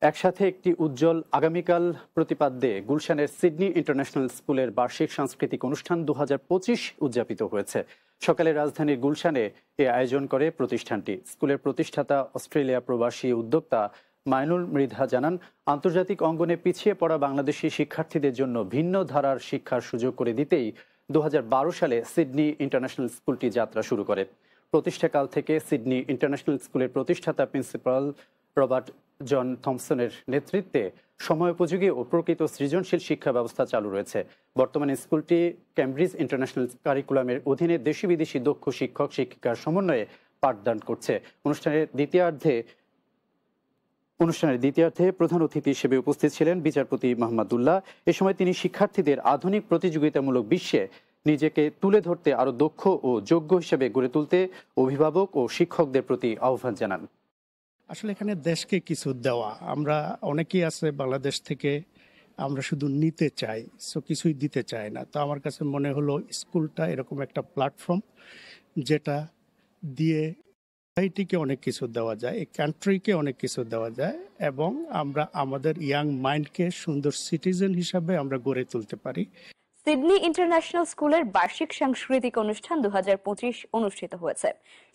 একসাথে একটি উজ্জ্বল আগামীকাল প্রতিপাদ্যে গুলশানের সিডনি ইন্টারন্যাশনাল স্কুলের বার্ষিক সাংস্কৃতিক অনুষ্ঠান 2025 উদযাপিত হয়েছে। সকালে রাজধানীর গুলশানে এ আয়োজন করে প্রতিষ্ঠানটি। স্কুলের প্রতিষ্ঠাতা অস্ট্রেলিয়া প্রবাসী উদ্যোক্তা মাইনুল মৃধা জানান, আন্তর্জাতিক অঙ্গনে পিছিয়ে পড়া বাংলাদেশি শিক্ষার্থীদের জন্য ভিন্ন ধারার শিক্ষার সুযোগ করে দিতেই 2012 সালে সিডনি ইন্টারন্যাশনাল স্কুলটি যাত্রা শুরু করে। প্রতিষ্ঠাকাল থেকে সিডনি ইন্টারন্যাশনাল স্কুলের প্রতিষ্ঠাতা প্রিন্সিপাল রবার্ট জন থমসনের নেতৃত্বে সময়োপযোগী ও প্রকৃত সৃজনশীল শিক্ষা ব্যবস্থা চালু রয়েছে। বর্তমানে স্কুলটি ক্যামব্রিজ ইন্টারন্যাশনাল কারিকুলামের অধীনে দেশি বিদেশি দক্ষ শিক্ষক শিক্ষিকার সমন্বয়ে পাঠদান করছে। অনুষ্ঠানের দ্বিতীয়ার্ধে প্রধান অতিথি হিসেবে উপস্থিত ছিলেন বিচারপতি মাহমুদুল্লাহ। এ সময় তিনি শিক্ষার্থীদের আধুনিক প্রতিযোগিতামূলক বিশ্বে নিজেকে তুলে ধরতে আরও দক্ষ ও যোগ্য হিসেবে গড়ে তুলতে অভিভাবক ও শিক্ষকদের প্রতি আহ্বান জানান। আসলে এখানে দেশকে কিছু দেওয়া, আমরা অনেকেই আছে বাংলাদেশ থেকে আমরা শুধু নিতে চাই, কিছুই দিতে চাই না। তো আমার কাছে মনে হলো স্কুলটা এরকম একটা প্ল্যাটফর্ম যেটা দিয়ে সোসাইটিকে অনেক কিছু দেওয়া যায়, এই কান্ট্রিকে অনেক কিছু দেওয়া যায় এবং আমরা আমাদের ইয়াং মাইন্ডকে সুন্দর সিটিজেন হিসাবে আমরা গড়ে তুলতে পারি। সিডনি ইন্টারন্যাশনাল স্কুলের বার্ষিক সাংস্কৃতিক অনুষ্ঠান 2025 অনুষ্ঠিত হয়েছে।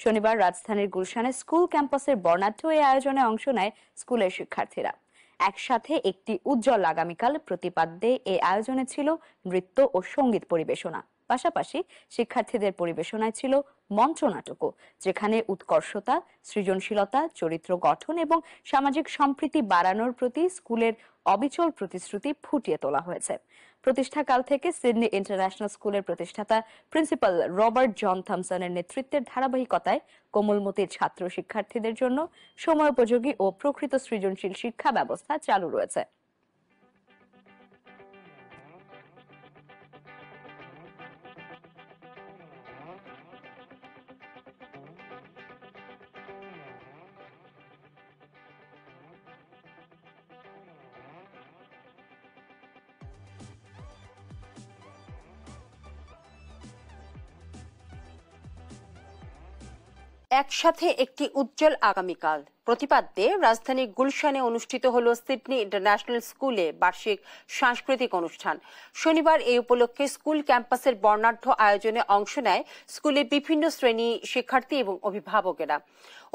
শনিবার রাজধানীর গুলশানে স্কুল ক্যাম্পাসের বর্ণাঢ্য এই আয়োজনে অংশ নেয় স্কুলের শিক্ষার্থীরা। একসাথে একটি উজ্জ্বল আগামীকাল প্রতিপাদ্যে এই আয়োজনে ছিল নৃত্য ও সঙ্গীত পরিবেশনা, পাশাপাশি শিক্ষার্থীদের পরিবেশনায় ছিল মঞ্চনাটকও, যেখানে উৎকর্ষতা, সৃজনশীলতা, চরিত্র গঠন এবং সামাজিক সম্প্রীতি বাড়ানোর প্রতি স্কুলের অবিচল প্রতিশ্রুতি ফুটিয়ে তোলা হয়েছে। প্রতিষ্ঠাকাল থেকে সিডনি ইন্টারন্যাশনাল স্কুলের প্রতিষ্ঠাতা প্রিন্সিপাল রবার্ট জন থমসনের নেতৃত্বের ধারাবাহিকতায় কোমলমতির ছাত্র শিক্ষার্থীদের জন্য সময়োপযোগী ও প্রকৃত সৃজনশীল শিক্ষা ব্যবস্থা চালু রয়েছে। একসাথে একটি উজ্জ্বল আগামীকাল প্রতিপাদ্যে রাজধানী গুলশানে অনুষ্ঠিত হল সিডনি ইন্টারন্যাশনাল স্কুলে বার্ষিক সাংস্কৃতিক অনুষ্ঠান। শনিবার এই উপলক্ষে স্কুল ক্যাম্পাসের বর্ণাঢ্য আয়োজনে অংশ নেয় স্কুলের বিভিন্ন শ্রেণী শিক্ষার্থী এবং অভিভাবকেরা।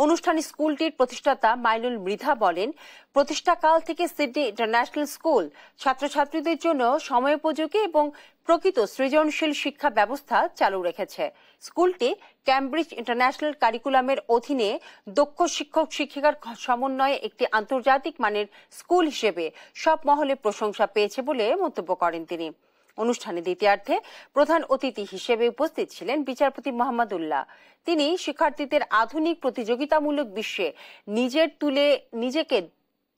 অনুষ্ঠানে স্কুলটির প্রতিষ্ঠাতা মাইনুল মৃধা বলেন, প্রতিষ্ঠাকাল থেকে সিডনি ইন্টারন্যাশনাল স্কুল ছাত্রছাত্রীদের জন্য সময়োপযোগী এবং প্রকৃত সৃজনশীল শিক্ষা ব্যবস্থা চালু রেখেছে। স্কুলটি ক্যামব্রিজ ইন্টারন্যাশনাল কারিকুলামের অধীনে দক্ষ শিক্ষক শিক্ষিকার সমন্বয়ে একটি আন্তর্জাতিক মানের স্কুল হিসেবে সব মহলে প্রশংসা পেয়েছে বলে মন্তব্য করেন তিনি। অনুষ্ঠানে দ্বিতীয়ার্ধে প্রধান অতিথি হিসেবে উপস্থিত ছিলেন বিচারপতি মাহমুদুল্লাহ। তিনি শিক্ষার্থীদের আধুনিক প্রতিযোগিতামূলক বিশ্বে নিজেকে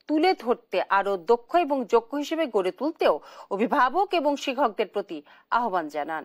তুলে ধরতে আরো দক্ষ এবং যোগ্য হিসেবে গড়ে তুলতেও অভিভাবক এবং শিক্ষকদের প্রতি আহ্বান জানান।